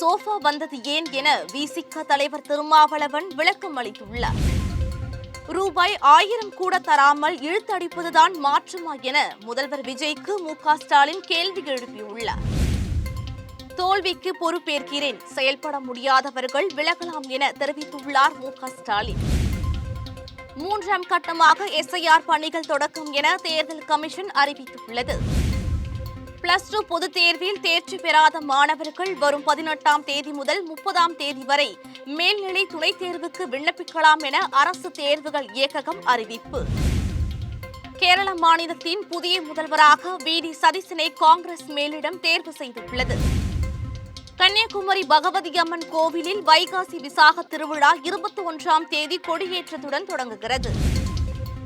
Sofa வந்தது ஏன் என விசிக தலைவர் திருமாவளவன் விளக்கம் அளித்துள்ளார். ரூபாய் 1000 கூட தராமல் இழுத்தடிப்பதுதான் மாற்றுமா என முதல்வர் விஜய்க்கு மு.க. ஸ்டாலின் கேள்வி எழுப்பியுள்ளார். தோல்விக்கு பொறுப்பேற்கிறேன், செயல்பட முடியாதவர்கள் விலகலாம் என தெரிவித்துள்ளார் மு.க. ஸ்டாலின். 3ஆம் கட்டமாக எஸ்ஐஆர் பணிகள் தொடக்கம் என தேர்தல் கமிஷன் அறிவித்துள்ளது. +2 பொதுத் தேர்வில் தேர்ச்சி பெறாத மாணவர்கள் வரும் 18ஆம் தேதி முதல் 30ஆம் தேதி வரை மேல்நிலை துணைத் தேர்வுக்கு விண்ணப்பிக்கலாம் என அரசு தேர்வுகள் இயக்ககம் அறிவிப்பு. கேரள மாநிலத்தின் புதிய முதல்வராக வி.டி. சதீசனை காங்கிரஸ் மேலிடம் தேர்வு செய்துள்ளது. கன்னியாகுமரி பகவதி அம்மன் கோவிலில் வைகாசி விசாக திருவிழா 21ஆம் தேதி கொடியேற்றத்துடன் தொடங்குகிறது.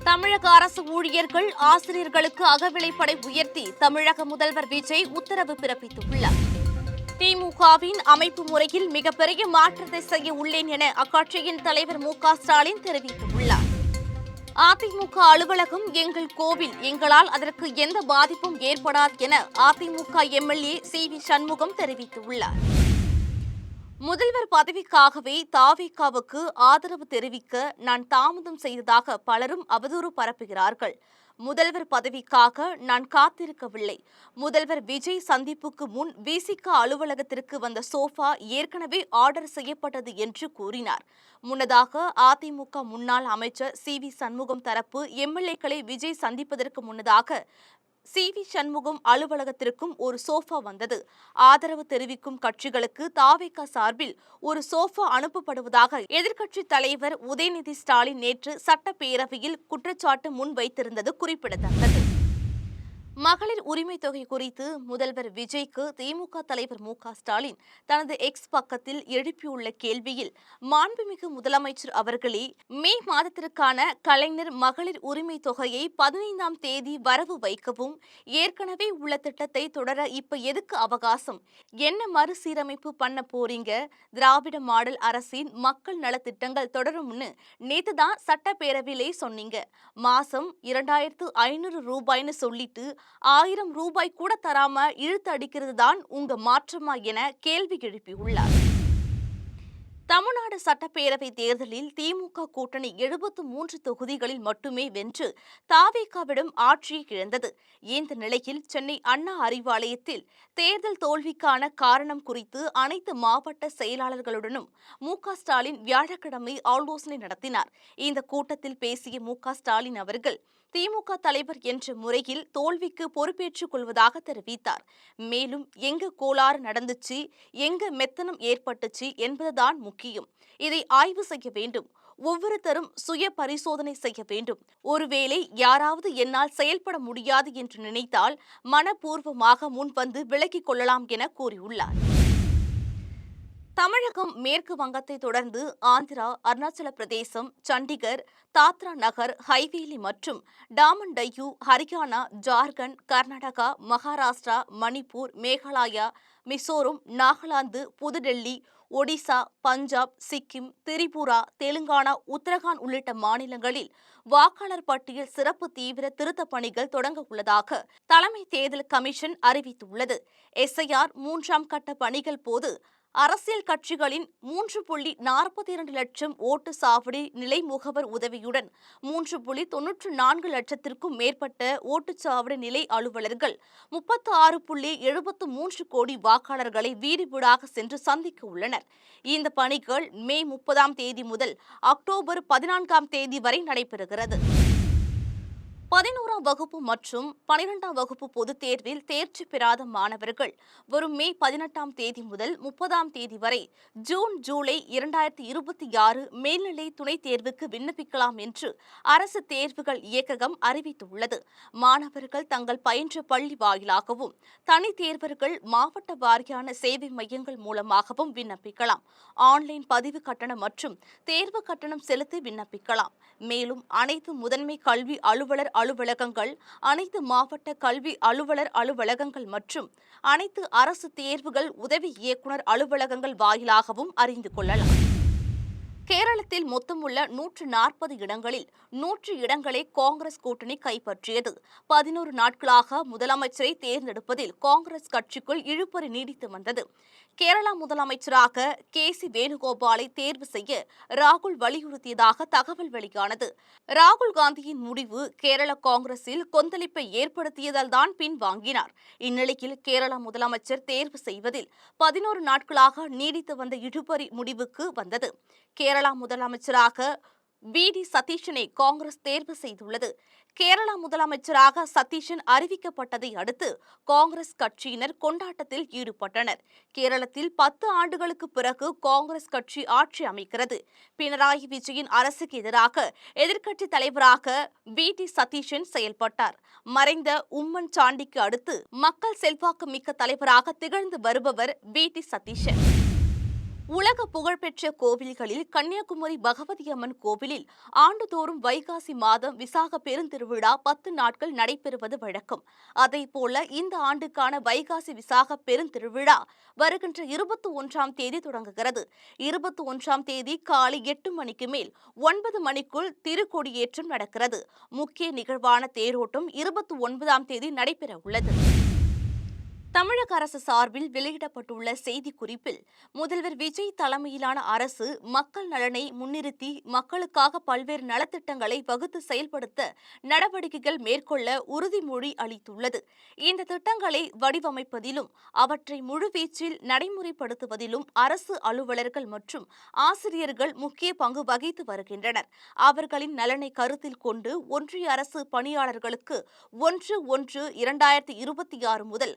தமிழக அரசு ஊழியர்கள், ஆசிரியர்களுக்கு அகவிலைப்படை உயர்த்தி தமிழக முதல்வர் விஜய் உத்தரவு பிறப்பித்துள்ளார். திமுகவின் அமைப்பு முறையில் மிகப்பெரிய மாற்றத்தை செய்ய உள்ளேன் என அக்கட்சியின் தலைவர் மு.க. ஸ்டாலின் தெரிவித்துள்ளார். அதிமுக அலுவலகம் எங்கள் கோவில், எங்களால் அதற்கு எந்த பாதிப்பும் ஏற்படாது என அதிமுக எம்எல்ஏ சி.வி. சண்முகம் தெரிவித்துள்ளார். முதல்வர் பதவிக்காகவே தாவேகாவுக்கு ஆதரவு தெரிவிக்க நான் தாமதம் செய்ததாக பலரும் அவதூறு பரப்புகிறார்கள். முதல்வர் பதவிக்காக நான் காத்திருக்கவில்லை. முதல்வர் விஜய் சந்திப்புக்கு முன் விசிக அலுவலகத்திற்கு வந்த சோஃபா ஏற்கனவே ஆர்டர் செய்யப்பட்டது என்று கூறினார். முன்னதாக அதிமுக முன்னாள் அமைச்சர் சி.வி. சண்முகம் தரப்பு எம்எல்ஏக்களை விஜய் சந்திப்பதற்கு முன்னதாக சி.வி. சண்முகம் அலுவலகத்திற்கும் ஒரு சோஃபா வந்தது. ஆதரவு தெரிவிக்கும் கட்சிகளுக்கு தாவேகா சார்பில் ஒரு சோஃபா அனுப்பப்படுவதாக எதிர்க்கட்சித் தலைவர் உதயநிதி ஸ்டாலின் நேற்று சட்டப்பேரவையில் குற்றச்சாட்டு முன்வைத்திருந்தது குறிப்பிடத்தக்கது. மகளிர் உரிமை தொகை குறித்து முதல்வர் விஜய்க்கு திமுக தலைவர் மு.க. ஸ்டாலின் தனது எக்ஸ் பக்கத்தில் எழுப்பியுள்ள கேள்வியில், மாண்புமிகு முதலமைச்சர் அவர்களே, மே மாதத்திற்கான கலைஞர் மகளிர் உரிமை தொகையை 15ஆம் தேதி வரவு வைக்கவும், ஏற்கனவே உள்ள திட்டத்தை தொடர இப்ப எதுக்கு அவகாசம், என்ன மறுசீரமைப்பு பண்ண போறீங்க, திராவிட மாடல் அரசின் மக்கள் நலத்திட்டங்கள் தொடரும்னு நேத்துதான் சட்டப்பேரவையிலே சொன்னீங்க. மாசம் 2500 ரூபாய்னு சொல்லிட்டு 1000 ரூபாய் கூட தராம இழுத்து அடிக்கிறது தான் உங்க மாற்றமா என கேள்வி எழுப்பியுள்ளார். தமிழ்நாடு சட்டப்பேரவை தேர்தலில் திமுக கூட்டணி 73 தொகுதிகளில் மட்டுமே வென்று தாவேகாவிடம் ஆட்சியை இழந்தது. இந்த நிலையில் சென்னை அண்ணா அறிவாலயத்தில் தேர்தல் தோல்விக்கான காரணம் குறித்து அனைத்து மாவட்ட செயலாளர்களுடனும் மு.க. ஸ்டாலின் வியாழக்கிழமை ஆலோசனை நடத்தினார். இந்த கூட்டத்தில் பேசிய மு.க. ஸ்டாலின் அவர்கள் திமுக தலைவர் என்ற முறையில் தோல்விக்கு பொறுப்பேற்றுக் கொள்வதாக தெரிவித்தார். மேலும் எங்க கோளாறு நடந்துச்சு, எங்க மெத்தனம் ஏற்பட்டுச்சு என்பதுதான் முக்கியம். இதை ஆய்வு செய்ய வேண்டும். ஒவ்வொருத்தரும் சுய பரிசோதனை செய்ய வேண்டும். ஒருவேளை யாராவது என்னால் செயல்பட முடியாது என்று நினைத்தால் மனப்பூர்வமாக முன்வந்து விலகிக் கொள்ளலாம் என கூறியுள்ளார். தமிழகம் மேற்கு வங்கத்தை தொடர்ந்து ஆந்திரா, அருணாச்சல பிரதேசம், சண்டிகர், தாத்ரா நகர் ஹைவேலி மற்றும் டாமன் டையூ, ஹரியானா, ஜார்க்கண்ட், கர்நாடகா, மகாராஷ்டிரா, மணிப்பூர், மேகாலயா, மிசோரம், நாகாலாந்து, புதுடெல்லி, ஒடிசா, பஞ்சாப், சிக்கிம், திரிபுரா, தெலுங்கானா, உத்தரகாண்ட் உள்ளிட்ட மாநிலங்களில் வாக்காளர் பட்டியல் சிறப்பு தீவிர திருத்தப் பணிகள் தொடங்க உள்ளதாக தலைமை தேர்தல் கமிஷன் அறிவித்துள்ளது. எஸ்ஐஆர் 3ஆம் கட்ட பணிகள் போது அரசியல் கட்சிகளின் 3.42 லட்சம் ஓட்டு சாவடி நிலை முகவர் உதவியுடன் 3.94 லட்சத்திற்கும் மேற்பட்ட ஓட்டுச்சாவடி நிலை அலுவலர்கள் 36.73 கோடி வாக்காளர்களை வீடு வீடாக சென்று சந்திக்க உள்ளனர். இந்த பணிகள் மே 30ஆம் தேதி முதல் அக்டோபர் 14ஆம் தேதி வரை நடைபெறுகிறது. 11ஆம் வகுப்பு மற்றும் 12ஆம் வகுப்பு பொதுத் தேர்வில் தேர்ச்சி பெறாத மாணவர்கள் வரும் மே 18ஆம் தேதி முதல் 30ஆம் தேதி வரை ஜூன், ஜூலை 2026 மேல்நிலை துணைத் தேர்வுக்கு விண்ணப்பிக்கலாம் என்று அரசு தேர்வுகள் இயக்ககம் அறிவித்துள்ளது. மாணவர்கள் தங்கள் பயின்ற பள்ளி வாயிலாகவும், தனி தேர்வர்கள் மாவட்ட வாரியான சேவை மையங்கள் மூலமாகவும் விண்ணப்பிக்கலாம். ஆன்லைன் பதிவு கட்டணம் மற்றும் தேர்வு கட்டணம் செலுத்தி விண்ணப்பிக்கலாம். மேலும் அனைத்து முதன்மை கல்வி அலுவலர் அலுவலகங்கள், அனைத்து மாவட்ட கல்வி அலுவலர் அலுவலகங்கள் மற்றும் அனைத்து அரசு தேர்வுகள் உதவி இயக்குநர் அலுவலகங்கள் வாயிலாகவும் அறிந்து கொள்ளலாம். கேரளத்தில் மொத்தமுள்ள 140 இடங்களில் 100 இடங்களை காங்கிரஸ் கூட்டணி கைப்பற்றியது. 11 நாட்களாக முதலமைச்சரை தேர்ந்தெடுப்பதில் காங்கிரஸ் கட்சிக்குள் இழுபறி நீடித்து வந்தது. கேரளா முதலமைச்சராக கே.சி. வேணுகோபாலை தேர்வு செய்ய ராகுல் வலியுறுத்தியதாக தகவல் வெளியானது. ராகுல் காந்தியின் முடிவு கேரள காங்கிரஸில் கொந்தளிப்பை ஏற்படுத்தியதால் தான் பின்வாங்கினார். இந்நிலையில் கேரள முதலமைச்சர் தேர்வு செய்வதில் 11 நாட்களாக நீடித்து வந்த இழுபறி முடிவுக்கு வந்தது. கேரளா முதலமைச்சராக வி.டி. சதீஷனை காங்கிரஸ் தேர்வு செய்துள்ளது. கேரளா முதலமைச்சராக சதீஷன் அறிவிக்கப்பட்டதை அடுத்து காங்கிரஸ் கட்சியினர் கொண்டாட்டத்தில் ஈடுபட்டனர். கேரளத்தில் 10 ஆண்டுகளுக்கு பிறகு காங்கிரஸ் கட்சி ஆட்சி அமைக்கிறது. பினராயி விஜயன் அரசுக்கு எதிராக எதிர்க்கட்சி தலைவராக வி.டி. சதீஷன் செயல்பட்டார். மறைந்த உம்மன் சாண்டிக்கு அடுத்து மக்கள் செல்வாக்கு மிக்க தலைவராக திகழ்ந்து வருபவர் வி.டி. சதீஷன். உலக புகழ்பெற்ற கோவில்களில் கன்னியாகுமரி பகவதி அம்மன் கோவிலில் ஆண்டுதோறும் வைகாசி மாதம் விசாக பெருந்திருவிழா 10 நாட்கள் நடைபெறுவது வழக்கம். அதேபோல இந்த ஆண்டுக்கான வைகாசி விசாக பெருந்திருவிழா வருகின்ற 21ஆம் தேதி தொடங்குகிறது. 21ஆம் தேதி காலை 8 மணிக்கு மேல் 9 மணிக்குள் திருக்கொடியேற்றம் நடக்கிறது. முக்கிய நிகழ்வான தேரோட்டம் 29ஆம் தேதி நடைபெற உள்ளது. தமிழக அரசு சார்பில் வெளியிடப்பட்டுள்ள செய்திக்குறிப்பில் முதல்வர் விஜய் தலைமையிலான அரசு மக்கள் நலனை முன்னிறுத்தி மக்களுக்காக பல்வேறு நலத்திட்டங்களை வகுத்து செயல்படுத்த நடவடிக்கைகள் மேற்கொள்ள உறுதிமொழி அளித்துள்ளது. இந்த திட்டங்களை வடிவமைப்பதிலும் அவற்றை முழுவீச்சில் நடைமுறைப்படுத்துவதிலும் அரசு அலுவலர்கள் மற்றும் ஆசிரியர்கள் முக்கிய பங்கு வகித்து வருகின்றனர். அவர்களின் நலனை கருத்தில் கொண்டு ஒன்றிய அரசு பணியாளர்களுக்கு 1/1/2026 முதல்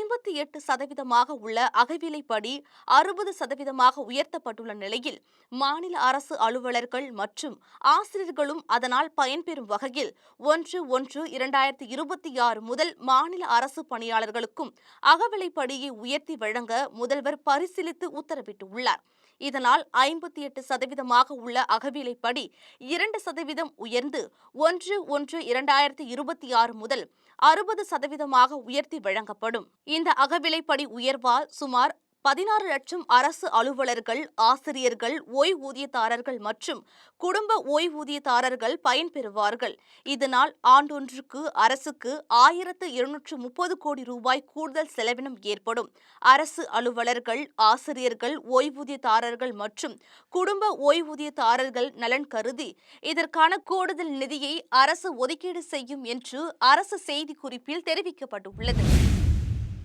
58% உள்ள அகவிலைப்படி 60% உயர்த்தப்பட்டுள்ள நிலையில் மாநில அரசு அலுவலர்கள் மற்றும் ஆசிரியர்களும் அதனால் பயன்பெறும் வகையில் 1/1/2026 முதல் மாநில அரசு பணியாளர்களுக்கும் அகவிலைப்படியை உயர்த்தி வழங்க முதல்வர் பரிசீலித்து உத்தரவிட்டுள்ளார். இதனால் 58% உள்ள அகவிலைப்படி 2% உயர்ந்து 1/1/2026 முதல் 60% உயர்த்தி வழங்கப்படும். இந்த அகவிலைப்படி உயர்வால் சுமார் 16 லட்சம் அரசு அலுவலர்கள், ஆசிரியர்கள், ஓய்வூதியதாரர்கள் மற்றும் குடும்ப ஓய்வூதியதாரர்கள் பயன்பெறுவார்கள். இதனால் ஆண்டொன்றுக்கு அரசுக்கு 1230 கோடி ரூபாய் கூடுதல் செலவினம் ஏற்படும். அரசு அலுவலர்கள், ஆசிரியர்கள், ஓய்வூதியதாரர்கள் மற்றும் குடும்ப ஓய்வூதியதாரர்கள் நலன் கருதி இதற்கான கூடுதல் நிதியை அரசு ஒதுக்கீடு செய்யும் என்று அரசு செய்திக்குறிப்பில் தெரிவிக்கப்பட்டுள்ளது.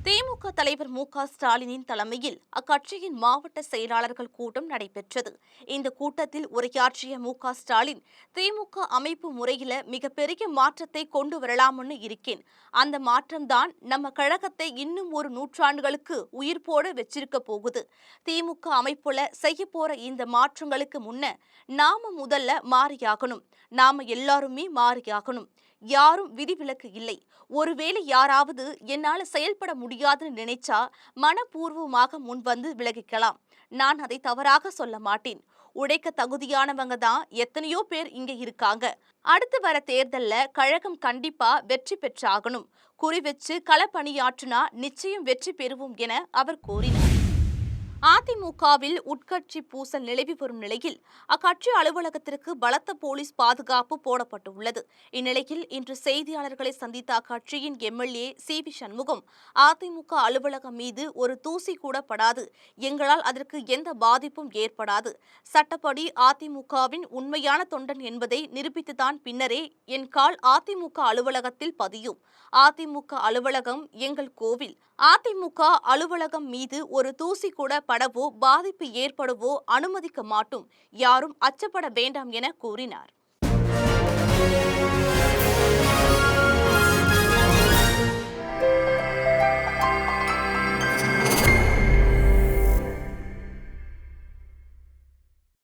திமுக தலைவர் மு.க.ஸ்டாலினின் தலைமையில் அக்கட்சியின் மாவட்ட செயலாளர்கள் கூட்டம் நடைபெற்றது. இந்த கூட்டத்தில் உரையாற்றிய மு.க.ஸ்டாலின், திமுக அமைப்பு முறையில மிகப்பெரிய மாற்றத்தை கொண்டு வரலாம்னு இருக்கேன். அந்த மாற்றம்தான் நம்ம கழகத்தை இன்னும் ஒரு நூற்றாண்டுகளுக்கு உயிர் போட வச்சிருக்க போகுது. திமுக அமைப்புல செய்ய போற இந்த மாற்றங்களுக்கு முன்ன நாம முதல்ல மாறியாகணும். நாம எல்லாருமே மாறியாகணும். யாரும் விதிவிலக்கு இல்லை. ஒருவேளை யாராவது என்னால செயல்பட முடியாதுன்னு நினைச்சா மனப்பூர்வமாக முன்வந்து விலகிக்கலாம். நான் அதை தவறாக சொல்ல மாட்டேன். உடைக்க தகுதியானவங்க தான் எத்தனையோ பேர் இங்க இருக்காங்க. அடுத்து வர தேர்தல்ல கழகம் கண்டிப்பா வெற்றி பெற்றாகணும். குறி வச்சு களப்பணியாற்றினா நிச்சயம் வெற்றி பெறுவோம் என அவர் கூறினார். அதிமுகவில் உட்கட்சி பூசல் நிலவி வரும் நிலையில் அக்கட்சி அலுவலகத்திற்கு பலத்த போலீஸ் பாதுகாப்பு போடப்பட்டுள்ளது. இந்நிலையில் இன்று செய்தியாளர்களை சந்தித்த அக்கட்சியின் எம்.எல்.ஏ. சி.வி. சண்முகம், அதிமுக அலுவலகம் மீது ஒரு தூசி கூட படாது. எங்களால் அதற்கு எந்த பாதிப்பும் ஏற்படாது. சட்டப்படி அதிமுகவின் உண்மையான தொண்டன் என்பதை நிரூபித்துதான் பின்னரே என் கால் அதிமுக அலுவலகத்தில் பதியும். அதிமுக அலுவலகம் எங்கள் கோவில். அதிமுக அலுவலகம் மீது ஒரு தூசி கூட படவோ பாதிப்பு ஏற்படவோ அனுமதிக்க மாட்டோம். யாரும் அச்சப்பட வேண்டாம் என கூறினார்.